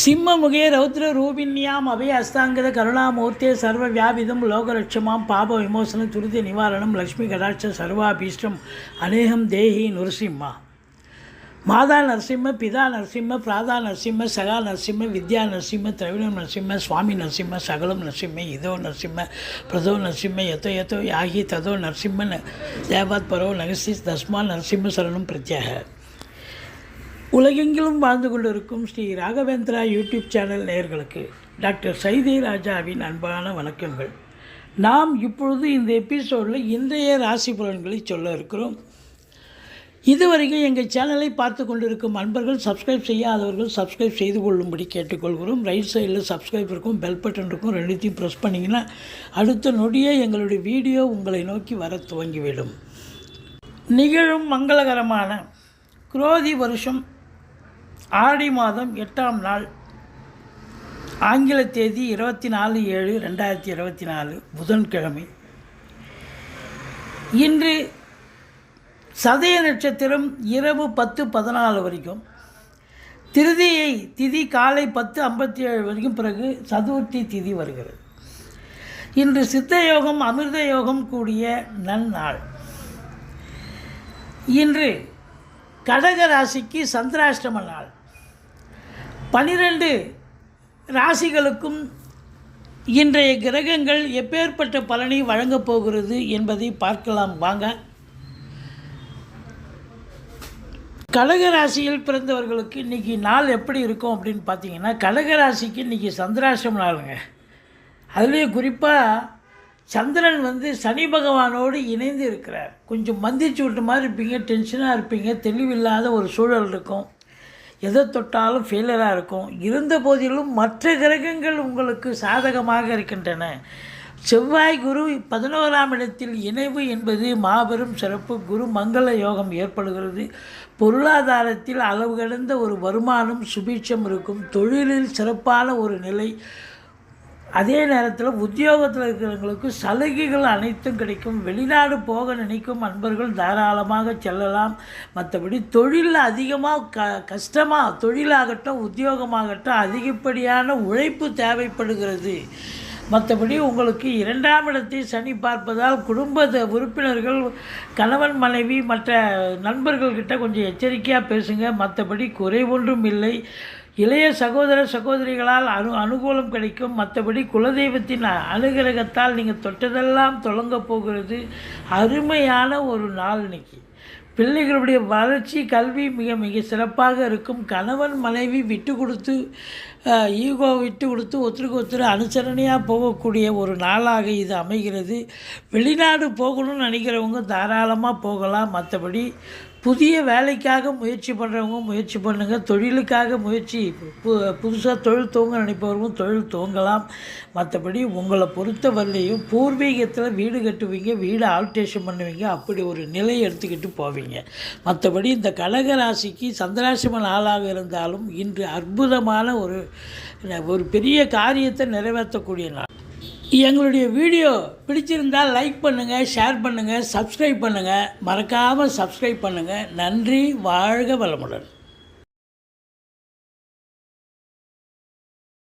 சிம்மமுகே ரௌத்ர ரூபிண்யாம் அபய அஸ்தாங்கத கருணாமூர்த்தே சர்வ வியாபிதம் லோகலட்சமாம் பாப விமோசன துரித நிவாரணம் லக்ஷ்மி கடாட்ச சர்வாபீஷ்டம் அநேகம் தேஹி நுரசிம்மா. மாதா நரசிம்ம, பிதா நரசிம்ம, பிராதா நரசிம்ம, சகா நரசிம்ம, வித்யா நரசிம்ம, திரவிணம் நரசிம்ம, சுவாமி நரசிம்ம, சகலம் நரசிம்ம, இதோ நரசிம்ம, பிரதோ நரசிம்ம, யதோ யதோ யாகி ததோ நரசிம்ம தேவாத் பரோ நகசி தஸ்மா நரசிம்ம சரணம் பிரத்யாக. உலகெங்கிலும் வாழ்ந்து கொண்டிருக்கும் ஸ்ரீ ராகவேந்திரா யூடியூப் சேனல் நேயர்களுக்கு டாக்டர் சைதை ராஜாவின் அன்பான வணக்கங்கள். நாம் இப்பொழுது இந்த எபிசோடில் இன்றைய ராசி பலன்களை சொல்ல இருக்கிறோம். இதுவரைக்கும் எங்கள் சேனலை பார்த்து கொண்டிருக்கும் அன்பர்கள், சப்ஸ்கிரைப் செய்யாதவர்கள் சப்ஸ்கிரைப் செய்து கொள்ளும்படி கேட்டுக்கொள்கிறோம். ரைட் சைடில் சப்ஸ்கிரைப் இருக்கும், பெல் பட்டன் இருக்கும், ரெண்டுத்தையும் ப்ரெஸ் பண்ணிங்கன்னா அடுத்த நொடியே எங்களுடைய வீடியோ உங்களை நோக்கி வர துவங்கிவிடும். நிகழும் மங்களகரமான குரோதி வருஷம் ஆடி மாதம் 8ஆம் நாள், ஆங்கில தேதி 24/7/2024 புதன்கிழமை. இன்று சதய நட்சத்திரம் இரவு 10:14 வரைக்கும், திருதியை திதி காலை 10:57 வரைக்கும், பிறகு சதுர்த்தி திதி வருகிறது. இன்று சித்த யோகம் அமிர்த யோகம் கூடிய நன்னாள். இன்று கடக ராசிக்கு சந்திராஷ்டம நாள். 12 ராசிகளுக்கும் இன்றைய கிரகங்கள் எப்பேற்பட்ட பலனை வழங்கப் போகிறது என்பதை பார்க்கலாம் வாங்க. கடக ராசியில் பிறந்தவர்களுக்கு இன்றைக்கி நாள் எப்படி இருக்கும் அப்படின்னு பார்த்தீங்கன்னா, கடக ராசிக்கு இன்றைக்கி சந்திராஷ்டம நாளுங்க. அதுலேயும் குறிப்பாக சந்திரன் சனி பகவானோடு இணைந்து இருக்கிறார். கொஞ்சம் மந்திச்சு விட்ட மாதிரி இருப்பீங்க, டென்ஷனாக இருப்பீங்க, தெளிவில்லாத ஒரு சூழல் இருக்கும், எதை தொட்டாலும் ஃபெயிலராக இருக்கும். இருந்த போதிலும் மற்ற கிரகங்கள் உங்களுக்கு சாதகமாக இருக்கின்றன. செவ்வாய் குரு 11ஆம் இடத்தில் இணைவு என்பது மாபெரும் சிறப்பு. குரு மங்கள யோகம் ஏற்படுகிறது. பொருளாதாரத்தில் அளவு கடந்த ஒரு வருமானம், சுபீட்சம் இருக்கும். தொழிலில் சிறப்பான ஒரு நிலை. அதே நேரத்தில் உத்தியோகத்தில் இருக்கிறவங்களுக்கு சலுகைகள் அனைத்தும் கிடைக்கும். வெளிநாடு போக நினைக்கும் அன்பர்கள் தாராளமாக செல்லலாம். மற்றபடி தொழிலில் அதிகமாக கஷ்டமாக, தொழிலாகட்டும் உத்தியோகமாகட்டும் அதிகப்படியான உழைப்பு தேவைப்படுகிறது. மற்றபடி உங்களுக்கு 2ஆம் இடத்தை சனி பார்ப்பதால் குடும்ப உறுப்பினர்கள், கணவன் மனைவி, மற்ற நண்பர்கள்கிட்ட கொஞ்சம் எச்சரிக்கையாக பேசுங்க. மற்றபடி குறை ஒன்றும் இல்லை. இளைய சகோதர சகோதரிகளால் அனுகூலம் கிடைக்கும். மற்றபடி குலதெய்வத்தின் அனுகிரகத்தால் நீங்கள் தொட்டதெல்லாம் தொடங்கப் போகிறது. அருமையான ஒரு நாள் இன்னைக்கு. பிள்ளைகளுடைய வளர்ச்சி, கல்வி மிக மிக சிறப்பாக இருக்கும். கணவன் மனைவி விட்டு கொடுத்து, ஈகோ விட்டு கொடுத்து ஒருத்தருக்கு ஒருத்தர் அனுசரணையாக போகக்கூடிய ஒரு நாளாக இது அமைகிறது. வெளிநாடு போகணும்னு நினைக்கிறவங்க தாராளமாக போகலாம். மற்றபடி புதிய வேலைக்காக முயற்சி பண்ணுறவங்க முயற்சி பண்ணுங்கள். தொழிலுக்காக புதுசாக தொழில் துவங்க நினைப்பவர்களும் தொழில் துவங்கலாம். மற்றபடி உங்களை பொறுத்தவரையிலையும் பூர்வீகத்தில் வீடு கட்டுவீங்க, வீடு ஆல்ட்ரேஷன் பண்ணுவீங்க, அப்படி ஒரு நிலையை எடுத்துக்கிட்டு போவீங்க. மற்றபடி இந்த கடக ராசிக்கு சந்திராசிரம நாளாக இருந்தாலும் இன்று அற்புதமான ஒரு பெரிய காரியத்தை நிறைவேற்றக்கூடிய நாள். எங்களுடைய வீடியோ பிடிச்சிருந்தால் லைக் பண்ணுங்கள், ஷேர் பண்ணுங்கள், சப்ஸ்கிரைப் பண்ணுங்கள். மறக்காமல் சப்ஸ்கிரைப் பண்ணுங்கள். நன்றி. வாழ்க வளமுடன்.